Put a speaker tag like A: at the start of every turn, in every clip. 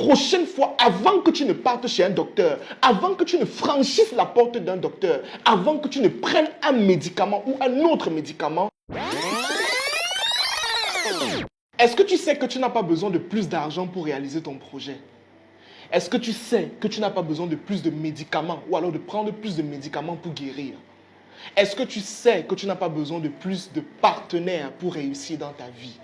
A: prochaine fois, avant que tu ne partes chez un docteur, avant que tu ne franchisses la porte d'un docteur, avant que tu ne prennes un médicament ou un autre médicament, est-ce que tu sais que tu n'as pas besoin de plus d'argent pour réaliser ton projet? Est-ce que tu sais que tu n'as pas besoin de plus de médicaments ou alors de prendre plus de médicaments pour guérir? Est-ce que tu sais que tu n'as pas besoin de plus de partenaires pour réussir dans ta vie?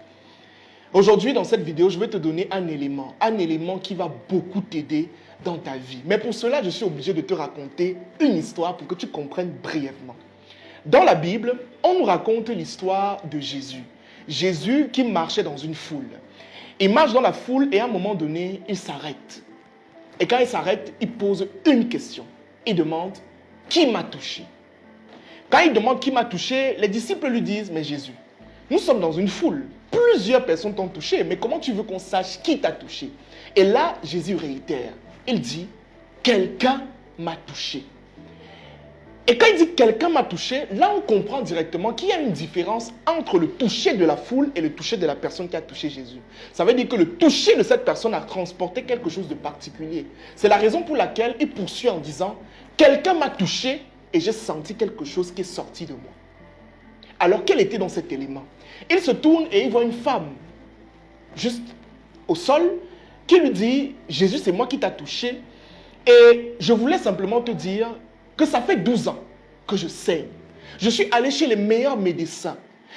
A: Aujourd'hui, dans cette vidéo, je vais te donner un élément qui va beaucoup t'aider dans ta vie. Mais pour cela, je suis obligé de te raconter une histoire pour que tu comprennes brièvement. Dans la Bible, on nous raconte l'histoire de Jésus. Jésus qui marchait dans une foule. Il marche dans la foule et à un moment donné, il s'arrête. Et quand il s'arrête, il pose une question. Il demande, qui m'a touché? Quand il demande qui m'a touché, les disciples lui disent, mais Jésus, nous sommes dans une foule. Plusieurs personnes t'ont touché, mais comment tu veux qu'on sache qui t'a touché? Et là, Jésus réitère. Il dit, quelqu'un m'a touché. Et quand il dit quelqu'un m'a touché, là on comprend directement qu'il y a une différence entre le toucher de la foule et le toucher de la personne qui a touché Jésus. Ça veut dire que le toucher de cette personne a transporté quelque chose de particulier. C'est la raison pour laquelle il poursuit en disant, quelqu'un m'a touché et j'ai senti quelque chose qui est sorti de moi. Alors quel était dans cet élément? Il se tourne et il voit une femme, juste au sol, qui lui dit, Jésus, c'est moi qui t'a touché. Et je voulais simplement te dire que ça fait 12 ans que je saigne. Je suis allé chez les meilleurs médecins.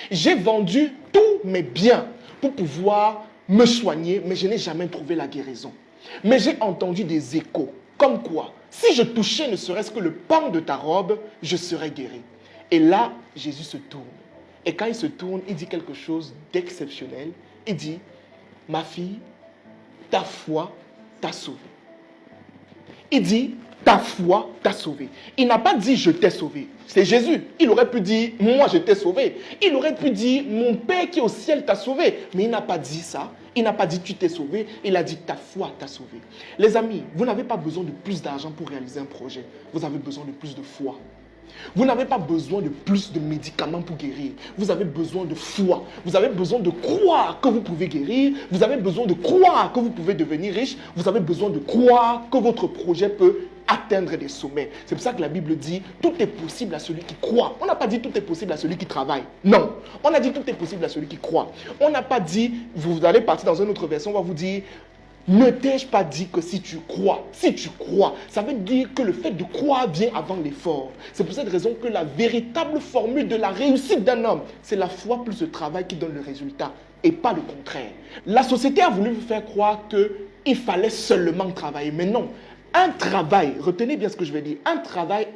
A: J'ai vendu tous mes biens pour pouvoir me soigner, mais je n'ai jamais trouvé la guérison. Mais j'ai entendu des échos, comme quoi, si je touchais ne serait-ce que le pan de ta robe, je serais guéri. Et là, Jésus se tourne. Et quand il se tourne, il dit quelque chose d'exceptionnel. Il dit, ma fille, ta foi t'a sauvée. Il dit, ta foi t'a sauvé. Il n'a pas dit, je t'ai sauvé. C'est Jésus. Il aurait pu dire, moi je t'ai sauvé. Il aurait pu dire, mon Père qui est au ciel t'a sauvé. Mais il n'a pas dit ça. Il n'a pas dit, tu t'es sauvé. Il a dit, ta foi t'a sauvé. Les amis, vous n'avez pas besoin de plus d'argent pour réaliser un projet. Vous avez besoin de plus de foi. Vous n'avez pas besoin de plus de médicaments pour guérir. Vous avez besoin de foi. Vous avez besoin de croire que vous pouvez guérir. Vous avez besoin de croire que vous pouvez devenir riche. Vous avez besoin de croire que votre projet peut atteindre des sommets. C'est pour ça que la Bible dit tout est possible à celui qui croit. On n'a pas dit tout est possible à celui qui travaille. Non. On a dit tout est possible à celui qui croit. On n'a pas dit, vous allez partir dans une autre version, on va vous dire, ne t'ai-je pas dit que si tu crois, ça veut dire que le fait de croire vient avant l'effort. C'est pour cette raison que la véritable formule de la réussite d'un homme, c'est la foi plus le travail qui donne le résultat et pas le contraire. La société a voulu vous faire croire qu'il fallait seulement travailler, mais non. Un travail, retenez bien ce que je vais dire, un travail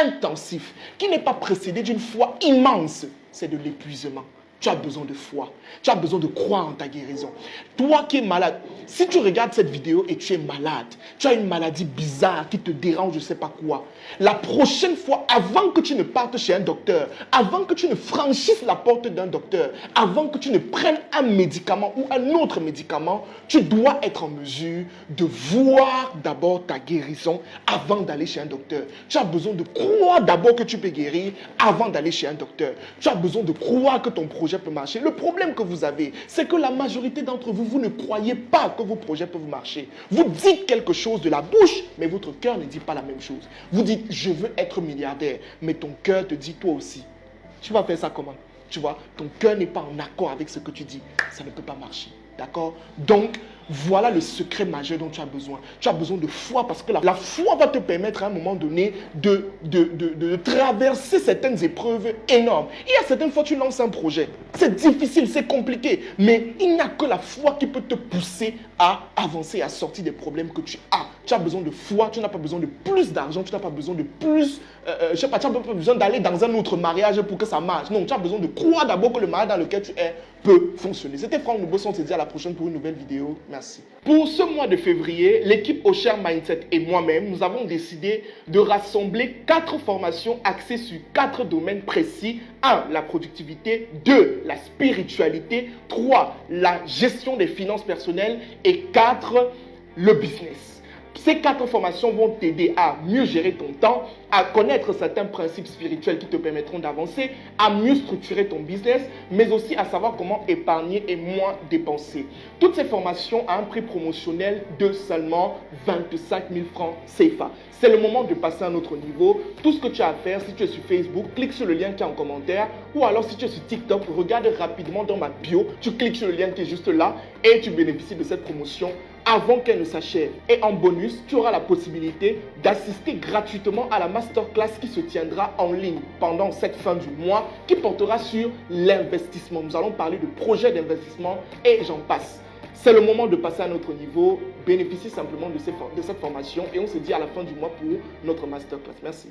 A: intensif qui n'est pas précédé d'une foi immense, c'est de l'épuisement. Tu as besoin de foi. Tu as besoin de croire en ta guérison. Toi qui es malade, si tu regardes cette vidéo et tu es malade, tu as une maladie bizarre qui te dérange, je ne sais pas quoi, la prochaine fois, avant que tu ne partes chez un docteur, avant que tu ne franchisses la porte d'un docteur, avant que tu ne prennes un médicament ou un autre médicament, tu dois être en mesure de voir d'abord ta guérison avant d'aller chez un docteur. Tu as besoin de croire d'abord que tu peux guérir avant d'aller chez un docteur. Tu as besoin de croire que ton projet peut marcher. Le problème que vous avez, c'est que la majorité d'entre vous, vous ne croyez pas que vos projets peuvent marcher. Vous dites quelque chose de la bouche, mais votre cœur ne dit pas la même chose. Vous dites, je veux être milliardaire, mais ton cœur te dit, toi aussi. Tu vas faire ça comment? Tu vois, ton cœur n'est pas en accord avec ce que tu dis. Ça ne peut pas marcher. D'accord? Donc, voilà le secret majeur dont tu as besoin. Tu as besoin de foi parce que la foi va te permettre à un moment donné de traverser certaines épreuves énormes. Il y a certaines fois tu lances un projet. C'est difficile, c'est compliqué. Mais il n'y a que la foi qui peut te pousser à avancer, à sortir des problèmes que tu as. Tu as besoin de foi, tu n'as pas besoin de plus d'argent, tu n'as pas besoin de plus... je sais pas, tu n'as pas besoin d'aller dans un autre mariage pour que ça marche. Non, tu as besoin de croire d'abord que le mariage dans lequel tu es peut fonctionner. C'était Franck Nobosson, on se dit à la prochaine pour une nouvelle vidéo. Merci. Pour ce mois de février, l'équipe Osher Mindset et moi-même, nous avons décidé de rassembler 4 formations axées sur 4 domaines précis. 1. La productivité. 2. La spiritualité. 3. La gestion des finances personnelles. Et 4. Le business. Ces 4 formations vont t'aider à mieux gérer ton temps, à connaître certains principes spirituels qui te permettront d'avancer, à mieux structurer ton business, mais aussi à savoir comment épargner et moins dépenser. Toutes ces formations à un prix promotionnel de seulement 25 000 francs CFA. C'est le moment de passer à un autre niveau. Tout ce que tu as à faire, si tu es sur Facebook, clique sur le lien qui est en commentaire, ou alors si tu es sur TikTok, regarde rapidement dans ma bio, tu cliques sur le lien qui est juste là et tu bénéficies de cette promotion avant qu'elle ne s'achève. Et en bonus, tu auras la possibilité d'assister gratuitement à la masterclass qui se tiendra en ligne pendant cette fin du mois qui portera sur l'investissement. Nous allons parler de projets d'investissement et j'en passe. C'est le moment de passer à un autre niveau. Bénéficie simplement de cette formation et on se dit à la fin du mois pour notre masterclass. Merci.